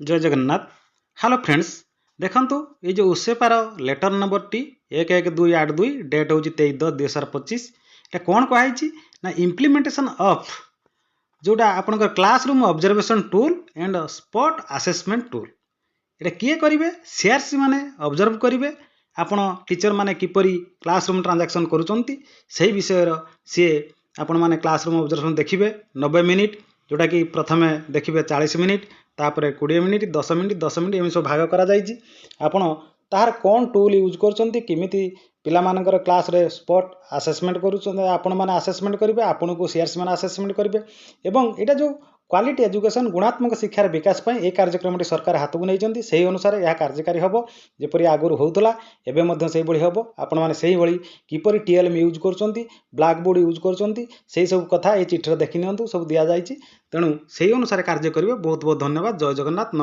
जय Jagannath. Hello friends, देखंतु ये जो उसेपार लेटर नंबर टी 11282 डेट हूँ 23/10/2025 ये कौन कहुई ना इम्प्लीमेंटेशन ऑफ जोटा आपनकर classroom observation tool and spot assessment tool ये किए करेंगे सीआरसी माने ऑब्जर्व करेंगे आपण टीचर माने किपरि क्लासरूम ट्रांजैक्शन करुचंती सही विषय सी आपण माने क्लासरूम ऑब्जर्वेशन देखिए 90 मिनिट जोटा कि प्रथम देखिए 40 मिनिट तापर 20 मिनिट 10 मिनिट 10 मिनिट एम सब भाग करा जायछि आपण तार कौन टूल यूज करचंती किमिति पिला मानकर क्लास रे स्पॉट असेसमेंट करूचंती आपण माने असेसमेंट करिवे आपण को सीआरसी माने असेसमेंट करिवे एवं एटा जो क्वालिटी एजुकेशन गुणात्मक शिक्षार विकास पर यह कार्यक्रम सरकार हाथ को नहीं से अनुसार यह कार्यकारी हम जपरी आगुरी होता एवं हम आपण मैंने से किपरि टीएलएम यूज कर ब्लैक बोर्ड यूज कर सब कथा ये चिठिर देखी नि सब दि जाए तेणु से अनुसार कार्य करेंगे। बहुत बहुत धन्यवाद। जय जगन्नाथ।